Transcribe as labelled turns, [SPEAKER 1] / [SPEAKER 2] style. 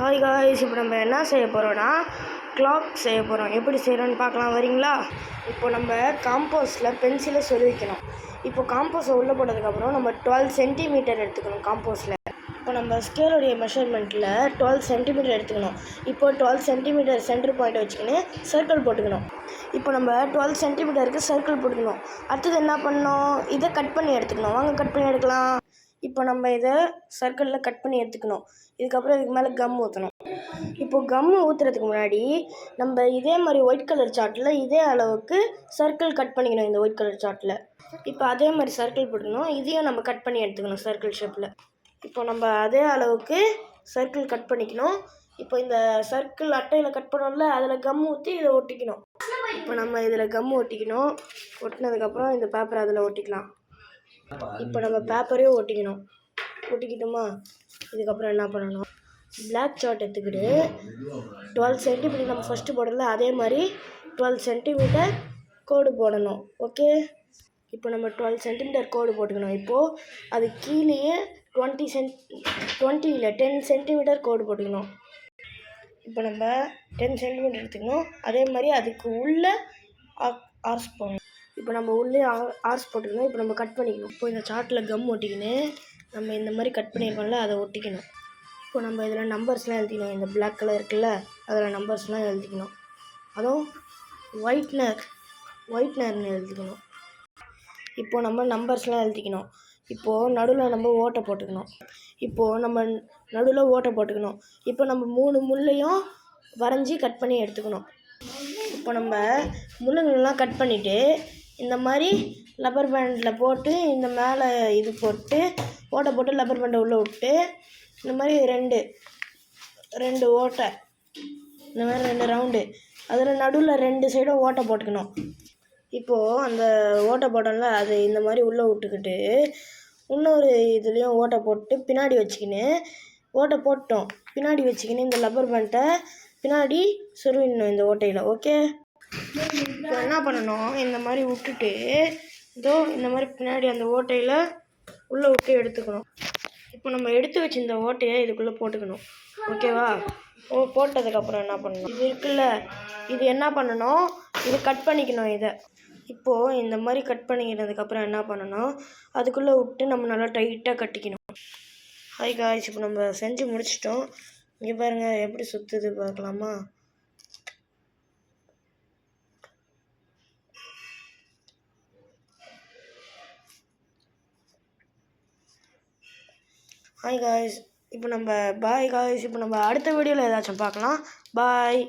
[SPEAKER 1] Hi guys, இப்போ நம்ம என்ன செய்ய போகிறோன்னா கிளாக் செய்ய போகிறோம். எப்படி செய்கிறோன்னு பார்க்கலாம், வரீங்களா? இப்போ நம்ம காம்போஸில் பென்சிலை சொருவிக்கணும். இப்போ காம்போஸை உள்ளே போட்டதுக்கப்புறம் நம்ம 12 சென்டிமீட்டர் எடுத்துக்கணும். காம்போஸில் இப்போ நம்ம ஸ்கேலுடைய மெஷர்மெண்ட்டில் 12 சென்டிமீட்டர் எடுத்துக்கணும். இப்போ 12 சென்டிமீட்டர் சென்டர் பாயிண்ட் வச்சுக்கின்னு சர்க்கிள் போட்டுக்கணும். இப்போ நம்ம 12 சென்டிமீட்டருக்கு சர்க்கிள் போட்டுக்கணும். அடுத்தது என்ன பண்ணணும்? இதை கட் பண்ணி எடுத்துக்கணும். வாங்க கட் பண்ணி எடுக்கலாம். இப்போ நம்ம இதை சர்க்கிளில் கட் பண்ணி எடுத்துக்கணும். இதுக்கப்புறம் இதுக்கு மேலே கம் ஊற்றணும். இப்போது கம்மு ஊற்றுறதுக்கு முன்னாடி நம்ம இதே மாதிரி ஒயிட் கலர் சார்ட்டில் இதே அளவுக்கு சர்க்கிள் கட் பண்ணிக்கணும். இந்த ஒயிட் கலர் சார்ட்டில் இப்போ அதே மாதிரி சர்க்கிள் போட்டுக்கணும். இதையும் நம்ம கட் பண்ணி எடுத்துக்கணும் சர்க்கிள் ஷேப்பில். இப்போ நம்ம அதே அளவுக்கு சர்க்கிள் கட் பண்ணிக்கணும். இப்போ இந்த சர்க்கிள் அட்டையில் கட் பண்ணோம்ல, அதில் கம் ஊற்றி இதை ஒட்டிக்கணும். இப்போ நம்ம இதில் கம் ஒட்டிக்கணும். ஒட்டினதுக்கப்புறம் இந்த பேப்பரை அதில் ஒட்டிக்கலாம். இப்போ நம்ம பேப்பரையும் ஒட்டிக்கிட்டோமா? இதுக்கப்புறம் என்ன பண்ணணும்? பிளாக் சார்ட் எடுத்துக்கிட்டு 12 சென்டிமீட்டர் நம்ம ஃபஸ்ட்டு போடல, அதே மாதிரி 12 சென்டிமீட்டர் கோடு போடணும். ஓகே, இப்போ நம்ம 12 சென்டிமீட்டர் கோடு போட்டுக்கணும். இப்போது அது கீழேயே 10 சென்டிமீட்டர் கோடு போட்டுக்கணும். இப்போ நம்ம 10 சென்டிமீட்டர் எடுத்துக்கணும். அதே மாதிரி அதுக்கு உள்ளே ஆர்ஸ் போடணும். இப்போ நம்ம உள்ளே ஆர்ஸ் போட்டுக்கணும். இப்போ நம்ம கட் பண்ணிக்கணும். இப்போ இந்த சார்ட்டில் கம் ஒட்டிக்கின்னு நம்ம இந்த மாதிரி கட் பண்ணியிருக்கோம்ல, அதை ஒட்டிக்கணும். இப்போ நம்ம இதில் நம்பர்ஸ்லாம் எழுதிக்கணும். இந்த பிளாக் கலர் இருக்குல்ல, அதில் நம்பர்ஸ்லாம் எழுதிக்கணும். அதுவும் ஒயிட்னர்னு எழுதிக்கணும். இப்போது நம்ம நம்பர்ஸ்லாம் எழுதிக்கணும். இப்போது நடுவில் நம்ம ஓட்டை போட்டுக்கணும். இப்போ நம்ம 3 முள்ளையும் வரைஞ்சி கட் பண்ணி எடுத்துக்கணும். இப்போ நம்ம முள்ளுங்கள்லாம் கட் பண்ணிவிட்டு இந்த மாதிரி ரப்பர் பேண்டில் போட்டு இந்த மேலே இது போட்டு ஓட்டை போட்டு ரப்பர் பேண்டை உள்ளே விட்டு இந்த மாதிரி ரெண்டு ஓட்டை, இந்த மாதிரி 2 ரவுண்டு, அதில் நடுவில் 2 சைடும் ஓட்டை போட்டுக்கணும். இப்போது அந்த ஓட்டை போட்டோம்ல, அது இந்த மாதிரி உள்ளே விட்டுக்கிட்டு இன்னொரு இதுலேயும் ஓட்டை போட்டு பின்னாடி வச்சுக்கின்னு ஓட்டை போட்டோம். பின்னாடி வச்சுக்கின்னு இந்த ரப்பர் பேண்டை பின்னாடி சொருவிடணும் இந்த ஓட்டையில். ஓகே, இப்போ என்ன பண்ணணும்? இந்த மாதிரி விட்டுட்டு இந்த மாதிரி பின்னாடி அந்த ஓட்டையில் உள்ளே விட்டு எடுத்துக்கணும். இப்போ நம்ம எடுத்து வச்சு இந்த ஓட்டையை இதுக்குள்ளே போட்டுக்கணும். ஓகேவா? போட்டதுக்கப்புறம் என்ன பண்ணணும்? இது இருக்குல்ல, இது என்ன பண்ணணும்? இது கட் பண்ணிக்கணும். இதை இப்போது இந்த மாதிரி கட் பண்ணிக்கிறதுக்கப்புறம் என்ன பண்ணணும்? அதுக்குள்ளே விட்டு நம்ம நல்லா டைட்டாக கட்டிக்கணும். ஹாய் காய்ஸ், இப்போ நம்ம செஞ்சு முடிச்சிட்டோம். இங்கே பாருங்கள் எப்படி சுற்றுது பார்க்கலாமா? ஹாய் காய்ஸ், இப்போ நம்ம பாய் காய்ஸ். இப்போ நம்ம அடுத்த வீடியோவில் ஏதாச்சும் பார்க்கலாம். பாய்.